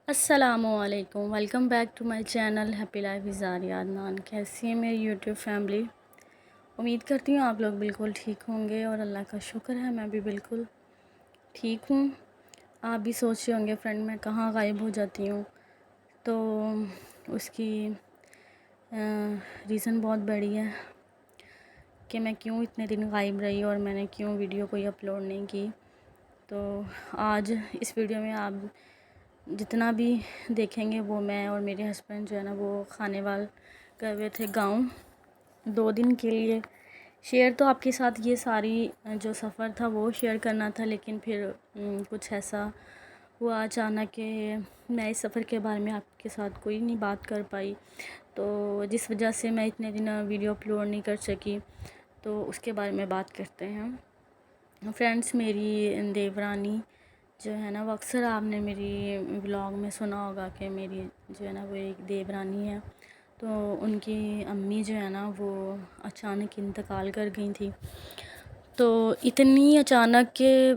السلام علیکم، welcome back to my channel happy life with Aliya Adnan. کیسی ہے میری یوٹیوب فیملی؟ امید کرتی ہوں آپ لوگ بالکل ٹھیک ہوں گے اور اللہ کا شکر ہے میں بھی بالکل ٹھیک ہوں۔ آپ بھی سوچ رہے ہوں گے فرینڈ میں کہاں غائب ہو جاتی ہوں، تو اس کی ریزن بہت بڑی ہے کہ میں کیوں اتنے دن غائب رہی اور میں نے کیوں ویڈیو کوئی اپلوڈ نہیں کی۔ تو آج اس ویڈیو میں آپ جتنا بھی دیکھیں گے وہ میں اور میرے ہسبینڈ جو ہے نا وہ کھانے وال گئے ہوئے تھے گاؤں 2 دن کے لیے۔ شیئر تو آپ کے ساتھ یہ ساری جو سفر تھا وہ شیئر کرنا تھا، لیکن پھر کچھ ایسا ہوا اچانک کہ میں اس سفر کے بارے میں آپ کے ساتھ کوئی نہیں بات کر پائی، تو جس وجہ سے میں اتنے دن ویڈیو اپلوڈ نہیں کر سکی۔ تو اس کے بارے میں بات کرتے ہیں فرینڈس۔ میری دیورانی جو ہے نا وہ اکثر آپ نے میری ولاگ میں سنا ہوگا کہ میری جو ہے نا وہ ایک دیورانی ہے، تو ان کی امی جو ہے نا وہ اچانک انتقال کر گئی تھی۔ تو اتنی اچانک کہ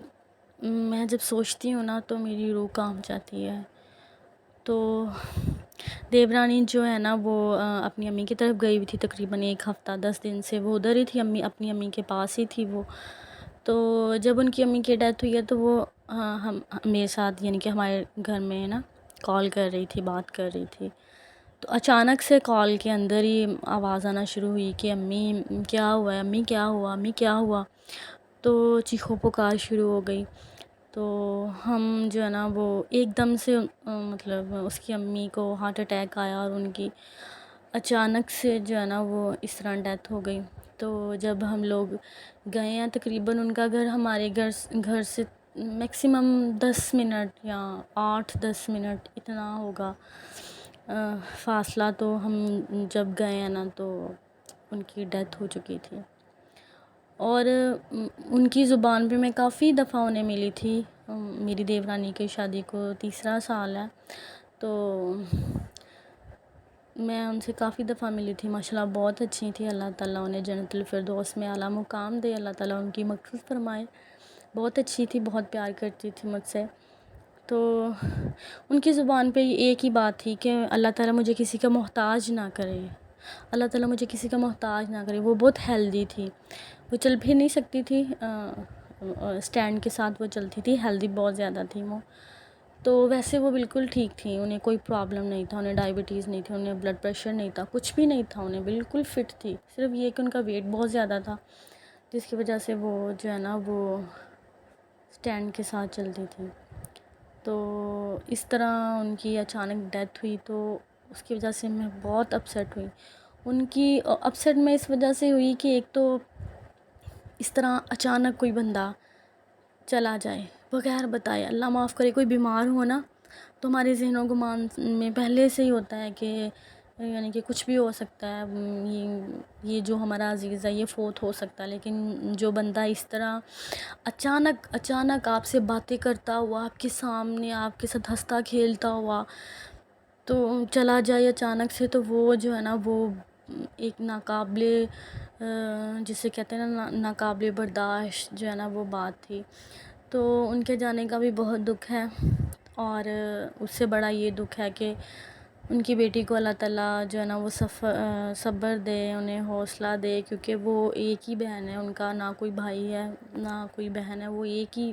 میں جب سوچتی ہوں نا تو میری روح کانپ جاتی ہے۔ تو دیورانی جو ہے نا وہ اپنی امی کی طرف گئی ہوئی تھی، تقریباً 1 ہفتہ 10 دن سے وہ ادھر ہی تھی، اپنی امی کے پاس ہی تھی وہ۔ تو جب ان کی امی کی ڈیتھ ہوئی ہے تو وہ ہم میرے ساتھ یعنی کہ ہمارے گھر میں نا کال کر رہی تھی، بات کر رہی تھی۔ تو اچانک سے کال کے اندر ہی آواز آنا شروع ہوئی کہ امی کیا ہوا ہے، امی کیا ہوا، امی کیا ہوا۔ تو چیخو پکار شروع ہو گئی۔ تو ہم جو ہے نا وہ ایک دم سے مطلب اس کی امی کو ہارٹ اٹیک آیا اور ان کی اچانک سے جو ہے نا وہ اس طرح ڈیتھ ہو گئی۔ تو جب ہم لوگ گئے ہیں، تقریباً ان کا گھر ہمارے گھر سے میکسیمم 10 منٹ یا 8-10 منٹ اتنا ہوگا فاصلہ۔ تو ہم جب گئے ہیں نا تو ان کی ڈیتھ ہو چکی تھی، اور ان کی زبان پہ میں کافی دفعہ انہیں ملی تھی۔ میری دیورانی کی شادی کو 3 سال ہے، تو میں ان سے کافی دفعہ ملی تھی۔ ماشاءاللہ بہت اچھی تھی، اللہ تعالیٰ انہیں جنت الفردوس میں اعلیٰ مقام دے، اللہ تعالیٰ ان کی مغفرت فرمائے۔ بہت اچھی تھی، بہت پیار کرتی تھی مجھ سے۔ تو ان کی زبان پہ ایک ہی بات تھی کہ اللہ تعالیٰ مجھے کسی کا محتاج نہ کرے، اللہ تعالیٰ مجھے کسی کا محتاج نہ کرے۔ وہ بہت ہیلدی تھی، وہ چل پھر نہیں سکتی تھی، اسٹینڈ کے ساتھ وہ چلتی تھی، ہیلدی بہت زیادہ تھی وہ۔ تو ویسے وہ بالکل ٹھیک تھیں، انہیں کوئی پرابلم نہیں تھا، انہیں ڈائبٹیز نہیں تھی، انہیں بلڈ پریشر نہیں تھا، کچھ بھی نہیں تھا، انہیں بالکل فٹ تھی۔ صرف یہ کہ ان کا ویٹ بہت زیادہ تھا، جس کی وجہ سے وہ جو ہے نا وہ اسٹینڈ کے ساتھ چلتی تھی۔ تو اس طرح ان کی اچانک ڈیتھ ہوئی، تو اس کی وجہ سے میں بہت اپسیٹ ہوئی۔ ان کی اپسیٹ میں اس وجہ سے ہوئی کہ ایک تو اس طرح اچانک کوئی بندہ چلا جائے بغیر بتائے، اللہ معاف کرے کوئی بیمار ہو نا، تو ہمارے ذہن و گمان میں پہلے سے ہی ہوتا ہے کہ یعنی کہ کچھ بھی ہو سکتا ہے، یہ جو ہمارا عزیز ہے یہ فوت ہو سکتا ہے۔ لیکن جو بندہ اس طرح اچانک آپ سے باتیں کرتا ہوا، آپ کے سامنے آپ کے ساتھ ہنستا کھیلتا ہوا تو چلا جائے اچانک سے، تو وہ جو ہے نا وہ ایک ناقابل جسے کہتے ہیں نا ناقابل برداشت جو ہے نا وہ بات تھی۔ تو ان کے جانے کا بھی بہت دکھ ہے، اور اس سے بڑا یہ دکھ ہے کہ ان کی بیٹی کو اللہ تعالیٰ جو ہے نا وہ صبر دے، انہیں حوصلہ دے، کیونکہ وہ ایک ہی بہن ہے ان کا، نہ کوئی بھائی ہے نہ کوئی بہن ہے، وہ ایک ہی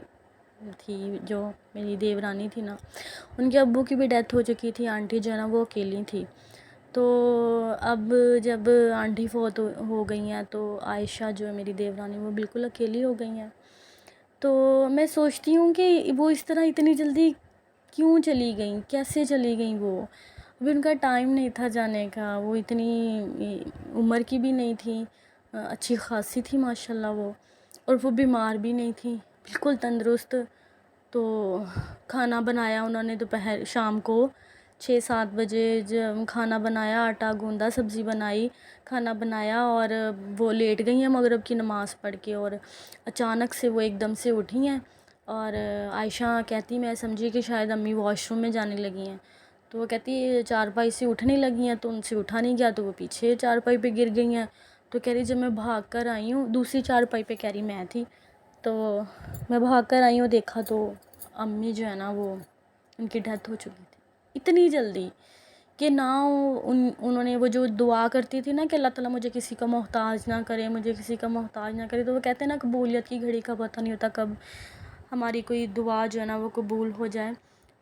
تھی جو میری دیورانی تھی نا۔ ان کے ابو کی بھی ڈیتھ ہو چکی تھی، آنٹی جو ہے نا وہ اکیلی تھی۔ تو اب جب آنٹی فوت ہو گئی ہیں تو عائشہ جو ہے میری دیورانی وہ بالکل اکیلی ہو گئی ہیں۔ تو میں سوچتی ہوں کہ وہ اس طرح اتنی جلدی کیوں چلی گئیں، کیسے چلی گئیں وہ؟ ابھی ان کا ٹائم نہیں تھا جانے کا، وہ اتنی عمر کی بھی نہیں تھی، اچھی خاصی تھی ماشاءاللہ وہ، اور وہ بیمار بھی نہیں تھی، بالکل تندرست۔ تو کھانا بنایا انہوں نے شام کو 6-7 بجے جب کھانا بنایا، آٹا گوندا، سبزی بنائی، کھانا بنایا، اور وہ لیٹ گئی ہیں مغرب کی نماز پڑھ کے، اور اچانک سے وہ ایک دم سے اٹھی ہیں، اور عائشہ کہتی میں سمجھی کہ شاید امی واش روم میں جانے لگی ہیں، تو وہ کہتی چارپائی سے اٹھنے لگی ہیں، تو ان سے اٹھا نہیں گیا، تو وہ پیچھے چارپائی پہ گر گئی ہیں۔ تو کہہ رہی جب میں بھاگ کر آئی ہوں، دوسری چارپائی پہ کہہ رہی میں تھی، تو میں بھاگ کر آئی ہوں، دیکھا تو امی جو ہے نا وہ ان کی ڈیتھ ہو چکی تھی۔ اتنی جلدی کہ نہ انہوں نے وہ جو دعا کرتی تھی نا کہ اللہ تعالیٰ مجھے کسی کا محتاج نہ کرے، مجھے کسی کا محتاج نہ کرے، تو وہ کہتے ہیں نا قبولیت کی گھڑی کا پتہ نہیں ہوتا کب ہماری کوئی دعا جو ہے نا وہ قبول ہو جائے۔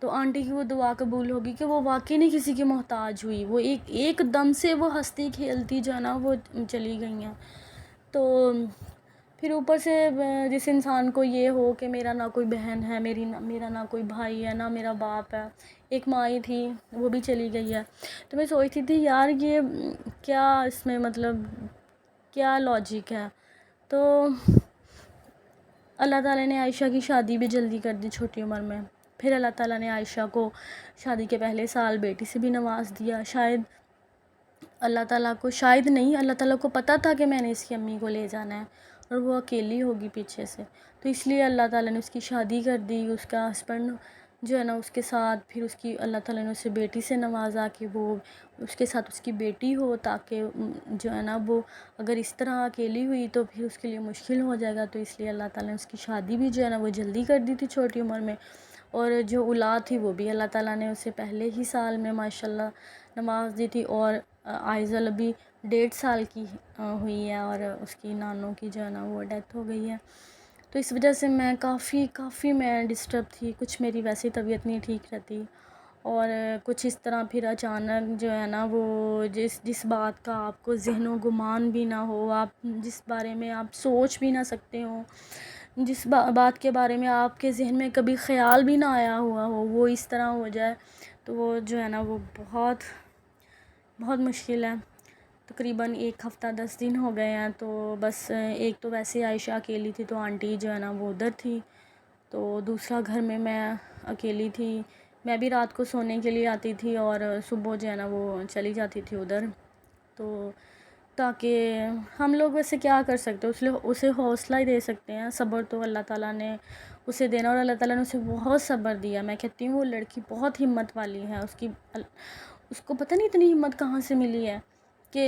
تو آنٹی کی وہ دعا قبول ہوگی کہ وہ واقعی نہیں کسی کی محتاج ہوئی، وہ ایک دم سے وہ ہنستی کھیلتی جو ہے نا وہ چلی گئی ہیں۔ تو پھر اوپر سے جس انسان کو یہ ہو کہ میرا نہ کوئی بہن ہے، میرا نہ کوئی بھائی ہے، نہ میرا باپ ہے، ایک ماں ہی تھی وہ بھی چلی گئی ہے، تو میں سوچتی تھی یار یہ کیا اس میں مطلب کیا لاجک ہے۔ تو اللہ تعالیٰ نے عائشہ کی شادی بھی جلدی کر دی چھوٹی عمر میں، پھر اللہ تعالیٰ نے عائشہ کو شادی کے پہلے سال بیٹی سے بھی نواز دیا۔ شاید اللہ تعالیٰ کو، شاید نہیں، اللہ تعالیٰ کو پتہ تھا کہ میں نے اس کی امی کو لے جانا ہے اور وہ اکیلی ہوگی پیچھے سے، تو اس لیے اللہ تعالیٰ نے اس کی شادی کر دی، اس کا ہسبینڈ جو ہے نا اس کے ساتھ، پھر اس کی اللہ تعالیٰ نے اسے بیٹی سے نوازا کہ وہ اس کے ساتھ اس کی بیٹی ہو، تاکہ جو ہے نا وہ اگر اس طرح اکیلی ہوئی تو پھر اس کے لیے مشکل ہو جائے گا، تو اس لیے اللہ تعالیٰ نے اس کی شادی بھی جو ہے نا وہ جلدی کر دی تھی چھوٹی عمر میں، اور جو اولاد تھی وہ بھی اللہ تعالیٰ نے اسے پہلے ہی سال میں ماشاءاللہ نواز دی تھی، اور آئزل ابھی 1.5 سال کی ہوئی ہے اور اس کی نانوں کی جو ہے نا وہ ڈیتھ ہو گئی ہے۔ تو اس وجہ سے میں کافی میں ڈسٹرب تھی، کچھ میری ویسی طبیعت نہیں ٹھیک رہتی، اور کچھ اس طرح پھر اچانک جو ہے نا وہ جس بات کا آپ کو ذہن و گمان بھی نہ ہو، آپ جس بارے میں آپ سوچ بھی نہ سکتے ہو، جس بات کے بارے میں آپ کے ذہن میں کبھی خیال بھی نہ آیا ہوا ہو، وہ اس طرح ہو جائے، تو وہ جو ہے نا وہ بہت مشکل ہے۔ تقریباً 1 ہفتہ 10 دن ہو گئے ہیں، تو بس ایک تو ویسے عائشہ اکیلی تھی تو آنٹی جو ہے نا وہ ادھر تھی، تو دوسرا گھر میں اکیلی تھی، میں بھی رات کو سونے کے لیے آتی تھی اور صبح جو ہے نا وہ چلی جاتی تھی ادھر، تو تاکہ ہم لوگ ویسے کیا کر سکتے اسے حوصلہ ہی دے سکتے ہیں، صبر تو اللہ تعالیٰ نے اسے دینا، اور اللہ تعالیٰ نے اسے بہت صبر دیا، میں کہتی ہوں وہ لڑکی بہت ہمت والی ہے، اس کو پتہ نہیں اتنی ہمت کہاں سے ملی ہے کہ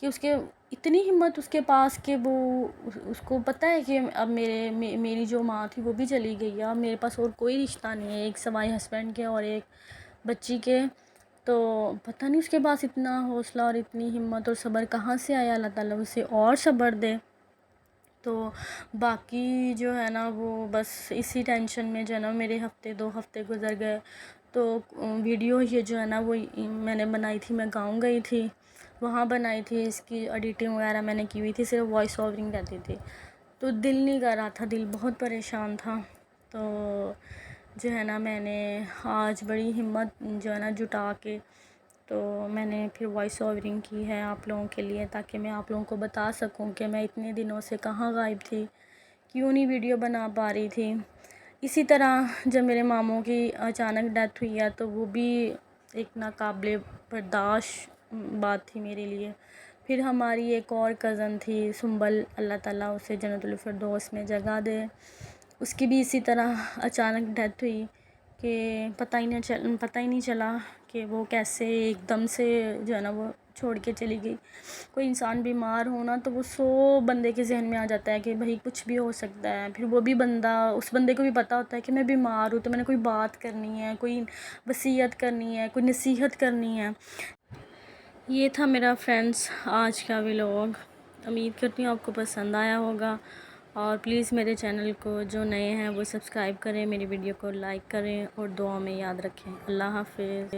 اس کے اتنی ہمت اس کے پاس کہ وہ اس کو پتہ ہے کہ اب میری جو ماں تھی وہ بھی چلی گئی ہے، اب میرے پاس اور کوئی رشتہ نہیں ہے ایک سوائے ہسبینڈ کے اور ایک بچی کے، تو پتہ نہیں اس کے پاس اتنا حوصلہ اور اتنی ہمت اور صبر کہاں سے آیا، اللہ تعالیٰ اسے اور صبر دے۔ تو باقی جو ہے نا وہ بس اسی ٹینشن میں جو ہے نا میرے 2 ہفتے گزر گئے، تو ویڈیو یہ جو ہے نا وہ میں نے بنائی تھی، میں گاؤں گئی تھی وہاں بنائی تھی، اس کی ایڈیٹنگ وغیرہ میں نے کی ہوئی تھی، صرف وائس اوورنگ رہتی تھی، تو دل نہیں کر رہا تھا، دل بہت پریشان تھا، تو جو ہے نا میں نے آج بڑی ہمت جو ہے نا جٹا کے تو میں نے پھر وائس اوورنگ کی ہے آپ لوگوں کے لیے، تاکہ میں آپ لوگوں کو بتا سکوں کہ میں اتنے دنوں سے کہاں غائب تھی، کیوں نہیں ویڈیو بنا پا رہی تھی۔ اسی طرح جب میرے ماموں کی اچانک ڈیتھ ہوئی ہے تو وہ بھی ایک ناقابل برداشت بات تھی میرے لیے۔ پھر ہماری ایک اور کزن تھی سنبل، اللہ تعالیٰ اسے جنت الفردوس میں جگہ دے، اس کی بھی اسی طرح اچانک ڈیتھ ہوئی کہ پتہ ہی نہیں چلا کہ وہ کیسے ایک دم سے جو ہے نا وہ چھوڑ کے چلی گئی۔ کوئی انسان بیمار ہونا تو وہ 100 بندے کے ذہن میں آ جاتا ہے کہ بھائی کچھ بھی ہو سکتا ہے، پھر وہ بھی اس بندے کو بھی پتہ ہوتا ہے کہ میں بیمار ہوں، تو میں نے کوئی بات کرنی ہے، کوئی وصیت کرنی ہے، کوئی نصیحت کرنی ہے۔ یہ تھا میرا فرینڈس آج کا ولاگ، امید کرتی ہوں آپ کو پسند آیا ہوگا، اور پلیز میرے چینل کو جو نئے ہیں وہ سبسکرائب کریں، میری ویڈیو کو لائک کریں اور دعاؤں میں یاد رکھیں۔ اللہ حافظ۔